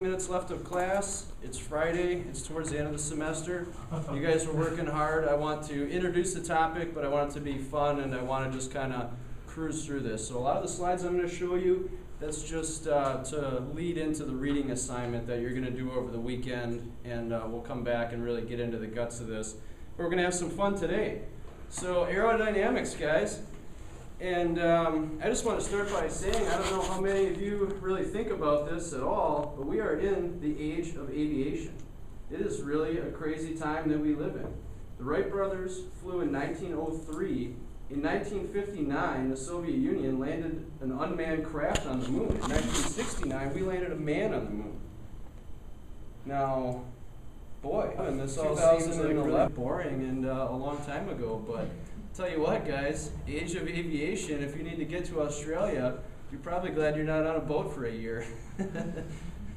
Minutes left of class. It's Friday. It's towards the end of the semester. You guys are working hard. I want to introduce the topic, but I want it to be fun, and I want to just kind of cruise through this. So a lot of the slides I'm going to show you, that's just to lead into the reading assignment that you're going to do over the weekend, and we'll come back and really get into the guts of this. But we're going to have some fun today. So aerodynamics, guys. And I just want to start by saying, I don't know how many of you really think about this at all, but we are in the age of aviation. It is really a crazy time that we live in. The Wright brothers flew in 1903. In 1959, the Soviet Union landed an unmanned craft on the moon. In 1969, we landed a man on the moon. Now, boy, and this all seems like really boring and a long time ago, but tell you what, guys, age of aviation, if you need to get to Australia, you're probably glad you're not on a boat for a year.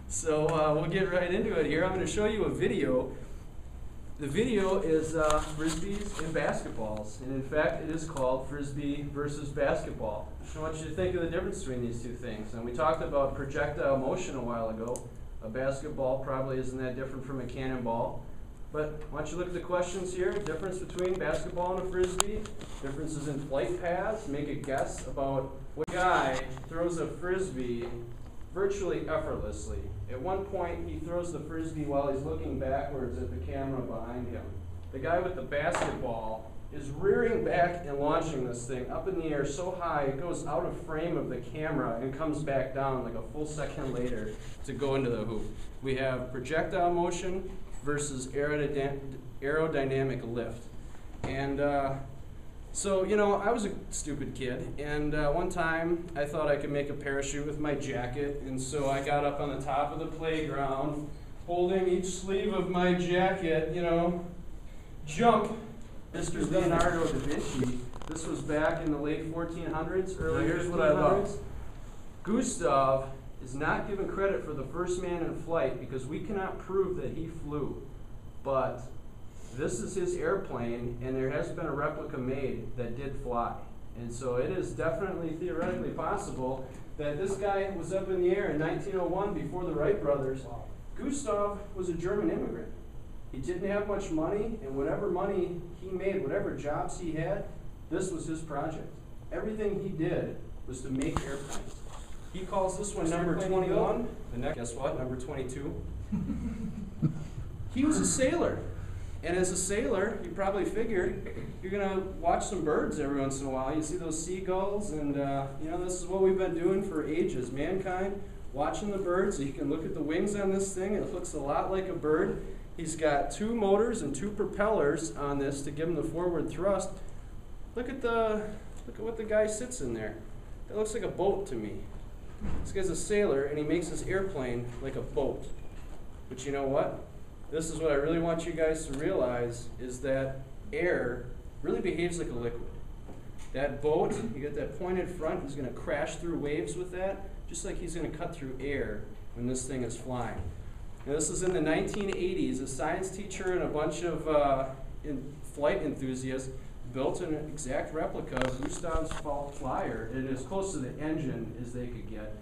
So we'll get right into it here. I'm going to show you a video. The video is frisbees and basketballs, and in fact it is called Frisbee versus Basketball. I want you to think of the difference between these two things. And we talked about projectile motion a while ago. A basketball probably isn't that different from a cannonball. But why don't you look at the questions here? Difference between basketball and a frisbee, differences in flight paths, make a guess about what guy throws a frisbee virtually effortlessly. At one point, he throws the frisbee while he's looking backwards at the camera behind him. The guy with the basketball is rearing back and launching this thing up in the air so high it goes out of frame of the camera and comes back down like a full second later to go into the hoop. We have projectile motion versus aerodynamic lift. And so, you know, I was a stupid kid, and one time I thought I could make a parachute with my jacket, and so I got up on the top of the playground, holding each sleeve of my jacket, you know, jump. Mr. Leonardo da Vinci, this was back in the late 1400s, early 1500s. Here's what I love. Gustav is not given credit for the first man in flight because we cannot prove that he flew. But this is his airplane, and there has been a replica made that did fly. And so it is definitely theoretically possible that this guy was up in the air in 1901 before the Wright brothers. Gustav was a German immigrant. He didn't have much money, and whatever money he made, whatever jobs he had, this was his project. Everything he did was to make airplanes. He calls this one number 21. The next, guess what? Number 22. He was a sailor. And as a sailor, you probably figured you're going to watch some birds every once in a while. You see those seagulls, and you know, this is what we've been doing for ages. Mankind, watching the birds. You can look at the wings on this thing. It looks a lot like a bird. He's got two motors and two propellers on this to give him the forward thrust. Look at what the guy sits in there. That looks like a boat to me. This guy's a sailor, and he makes his airplane like a boat. But you know what? This is what I really want you guys to realize, is that air really behaves like a liquid. That boat, you get that pointed front, he's going to crash through waves with that, just like he's going to cut through air when this thing is flying. Now, this is in the 1980s. A science teacher and a bunch of flight enthusiasts built an exact replica of Gustav's flyer. It is close to the engine as they could get.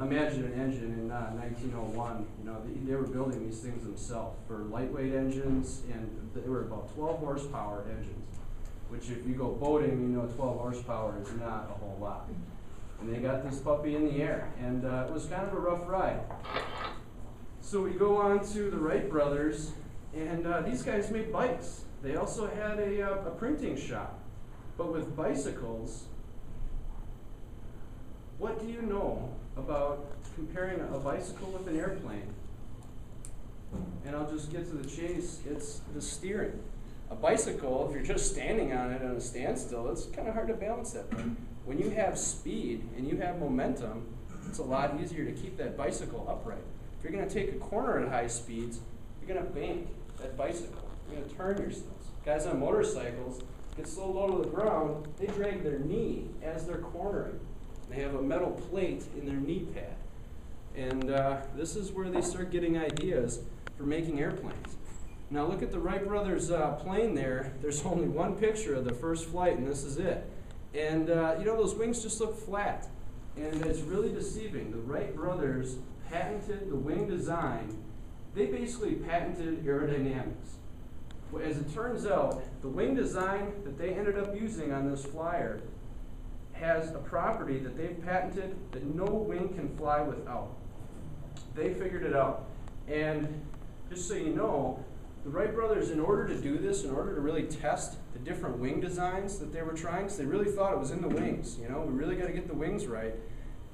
Imagine an engine in 1901. You know, they were building these things themselves for lightweight engines, and they were about 12 horsepower engines, which if you go boating, you know 12 horsepower is not a whole lot. And they got this puppy in the air, and it was kind of a rough ride. So we go on to the Wright brothers, and these guys made bikes. They also had a printing shop. But with bicycles, what do you know about comparing a bicycle with an airplane? And I'll just get to the chase. It's the steering. A bicycle, if you're just standing on it on a standstill, it's kind of hard to balance that thing. When you have speed and you have momentum, it's a lot easier to keep that bicycle upright. If you're going to take a corner at high speeds, you're going to bank that bicycle. You're going to turn yourselves. Guys on motorcycles get so low to the ground, they drag their knee as they're cornering. They have a metal plate in their knee pad. And this is where they start getting ideas for making airplanes. Now look at the Wright brothers plane there. There's only one picture of the first flight, and this is it. And you know, those wings just look flat. And it's really deceiving. The Wright brothers patented the wing design, they basically patented aerodynamics. Well, as it turns out, the wing design that they ended up using on this flyer has a property that they've patented that no wing can fly without. They figured it out. And just so you know, the Wright brothers, in order to do this, in order to really test the different wing designs that they were trying, because they really thought it was in the wings, you know, we really got to get the wings right,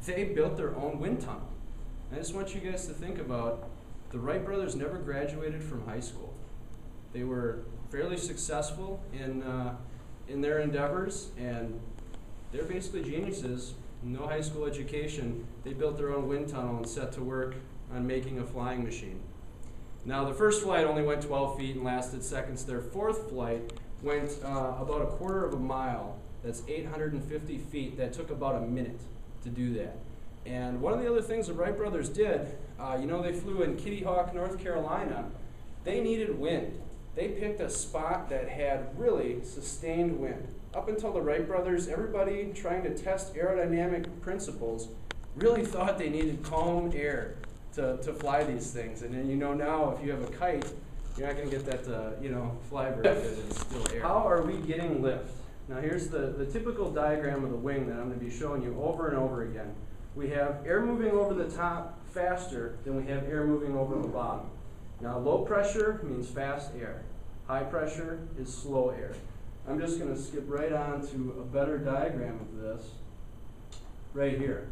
they built their own wind tunnel. I just want you guys to think about, the Wright brothers never graduated from high school. They were fairly successful in their endeavors, and they're basically geniuses. No high school education. They built their own wind tunnel and set to work on making a flying machine. Now, the first flight only went 12 feet and lasted seconds. Their fourth flight went about a quarter of a mile. That's 850 feet. That took about a minute to do that. And one of the other things the Wright brothers did, you know, they flew in Kitty Hawk, North Carolina. They needed wind. They picked a spot that had really sustained wind. Up until the Wright brothers, everybody trying to test aerodynamic principles really thought they needed calm air to fly these things. And then, you know, now if you have a kite, you're not going to get that to, you know, fly very good. It's still air. How are we getting lift? Now here's the typical diagram of the wing that I'm going to be showing you over and over again. We have air moving over the top faster than we have air moving over the bottom. Now low pressure means fast air. High pressure is slow air. I'm just going to skip right on to a better diagram of this right here.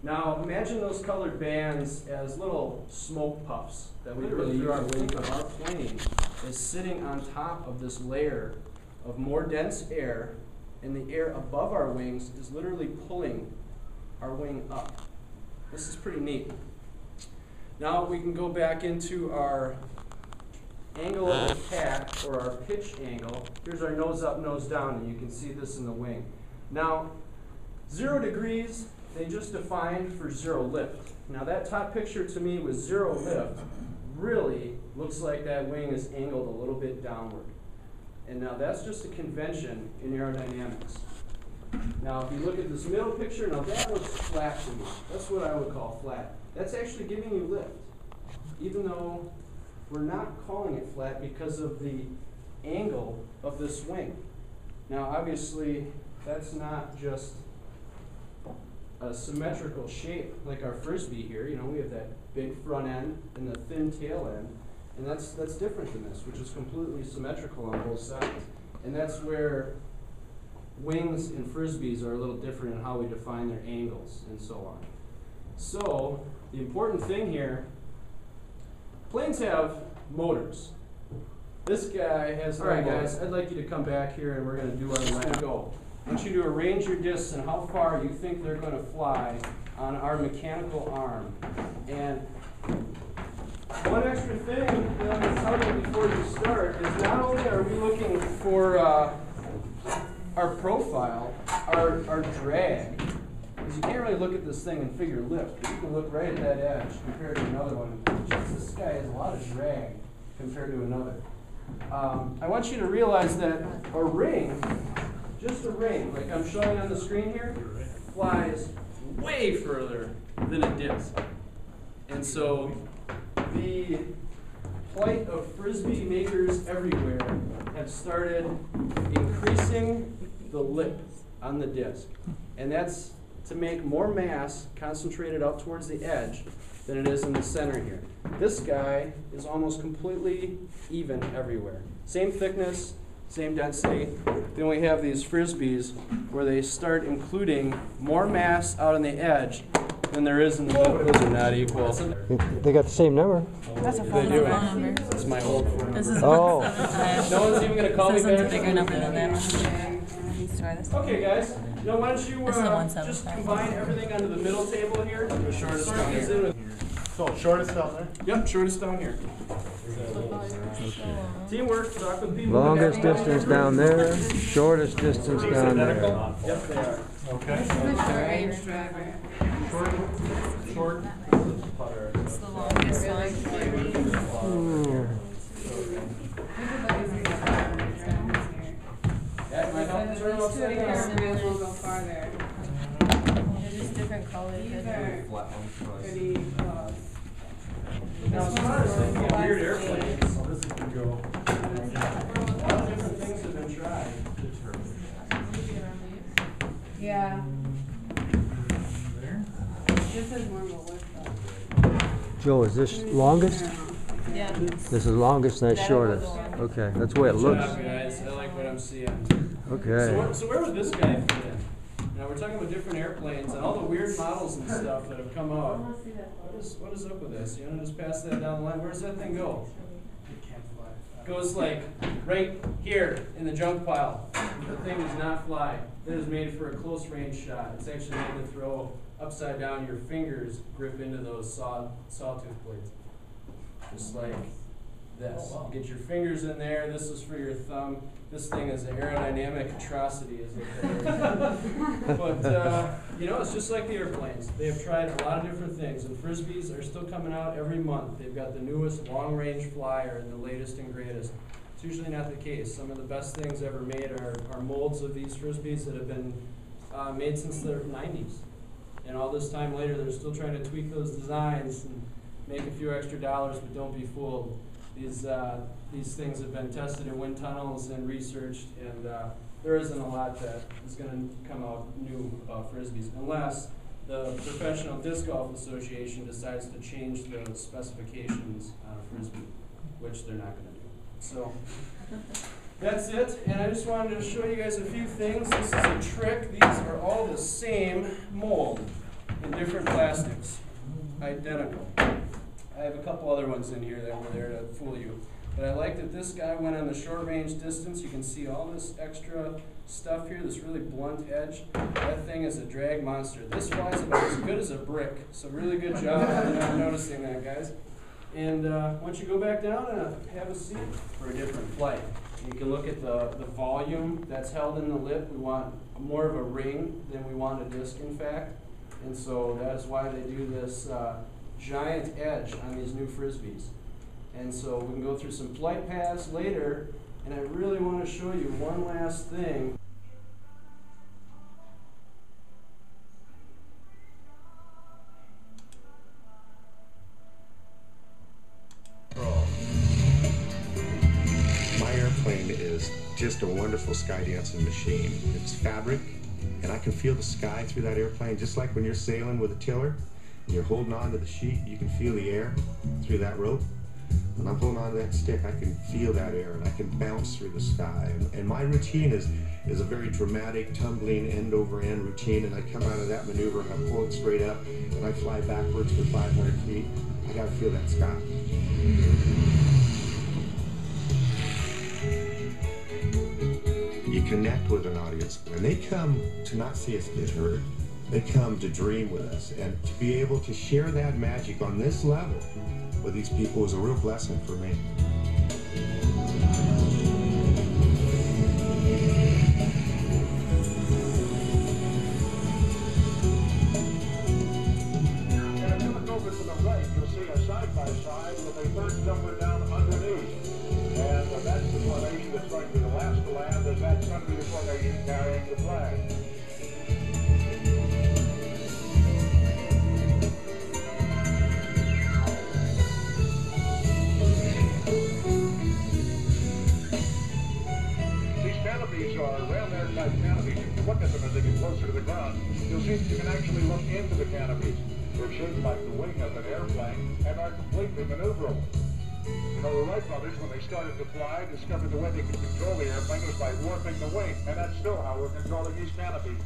Now imagine those colored bands as little smoke puffs that we really through our wing, but our plane is sitting on top of this layer of more dense air, and the air above our wings is literally pulling our wing up. This is pretty neat. Now we can go back into our angle of attack, or our pitch angle. Here's our nose up, nose down, and you can see this in the wing. Now, 0 degrees, they just defined for 0 lift. Now that top picture to me with 0 lift really looks like that wing is angled a little bit downward. And now that's just a convention in aerodynamics. Now if you look at this middle picture, now that looks flat to me. That's what I would call flat. That's actually giving you lift, even though we're not calling it flat because of the angle of this wing. Now obviously that's not just a symmetrical shape like our Frisbee here. You know, we have that big front end and the thin tail end, and that's different than this, which is completely symmetrical on both sides. And that's where wings and Frisbees are a little different in how we define their angles and so on. So the important thing here, planes have motors. This guy has. All right, guys, I'd like you to come back here and we're going to do our lap. Go. I want you to arrange your discs and how far you think they're going to fly on our mechanical arm. And one extra thing that I'm going to tell you before you start is not only are we looking for our profile, our drag, because you can't really look at this thing and figure lift, but you can look right at that edge compared to another one. Just this guy has a lot of drag compared to another. I want you to realize that a ring, just a ring, like I'm showing on the screen here, flies way further than a disc. And so the plight of Frisbee makers everywhere have started increasing the lip on the disc. And that's to make more mass concentrated out towards the edge than it is in the center here. This guy is almost completely even everywhere. Same thickness, same density. Then we have these Frisbees where they start including more mass out on the edge than there is in the middle. Those are not equal. They got the same number. That's a phone number. This is my old phone number. This is Oh. No one's even going to call me This is a back. bigger number than that one. Okay, guys. Now, why don't you This is the just 175. combine everything onto the middle table here? The shortest down here. So, shortest down there? Yep, shortest down here. Teamwork, talk with people. Longest distance down there, shortest distance down there. Yep, they are. Okay. Short. It's the longest one. That might help turn upside down. We'll go farther. They're just different colors. These are pretty Now, as far as thinking of weird airplanes, so this is gonna go. A lot of different things have been tried. Yeah. This is normal width though. Joe, is this longest? Yeah. This is longest and that's shortest. Okay, that's the way it Good looks. job, guys. I like what I'm seeing. Okay. So where would this guy fit in? Now, we're talking about different airplanes and all the weird models and stuff that have come out. What is up with this? You want to just pass that down the line? Where does that thing go? It goes like right here in the junk pile. The thing does not fly. It is made for a close range shot. It's actually made to throw upside down. Your fingers grip into those sawtooth blades. Just like this. You get your fingers in there. This is for your thumb. This thing is an aerodynamic atrocity, is what that is. But, you know, it's just like the airplanes. They have tried a lot of different things, and Frisbees are still coming out every month. They've got the newest long-range flyer and the latest and greatest. It's usually not the case. Some of the best things ever made are molds of these Frisbees that have been made since the 90s. And all this time later, they're still trying to tweak those designs and make a few extra dollars, but don't be fooled. These things have been tested in wind tunnels and researched, and there isn't a lot that is going to come out new about Frisbees, unless the Professional Disc Golf Association decides to change the specifications on a Frisbee, which they're not going to do. So that's it, and I just wanted to show you guys a few things. This is a trick. These are all the same mold in different plastics, identical. I have a couple other ones in here that were there to fool you. But I like that this guy went on the short range distance. You can see all this extra stuff here, this really blunt edge. That thing is a drag monster. This flies about as good as a brick. So really good job on noticing that, guys. And once you go back down and have a seat for a different flight. You can look at the volume that's held in the lip. We want more of a ring than we want a disc, in fact. And so that is why they do this giant edge on these new Frisbees. And so we can go through some flight paths later, and I really want to show you one last thing. My airplane is just a wonderful sky dancing machine. It's fabric, and I can feel the sky through that airplane, just like when you're sailing with a tiller. You're holding on to the sheet, you can feel the air through that rope. When I'm holding on to that stick, I can feel that air and I can bounce through the sky. And my routine is a very dramatic, tumbling, end-over-end routine, and I come out of that maneuver and I pull it straight up and I fly backwards for 500 feet. I gotta feel that sky. You connect with an audience, and they come to not see us get hurt. They come to dream with us, and to be able to share that magic on this level with these people is a real blessing for me. And if you look over to the right, you'll see a side-by-side with a third jumper down underneath. And that's the formation that's going to be the last to land, as that's going to be the formation carrying the flag. Canopies are round air type canopies. If you look at them as they get closer to the ground, you'll see that you can actually look into the canopies. They're shaped like the wing of an airplane and are completely maneuverable. You know, the Wright brothers, when they started to fly, discovered the way they could control the airplane was by warping the wing, and that's still how we're controlling these canopies.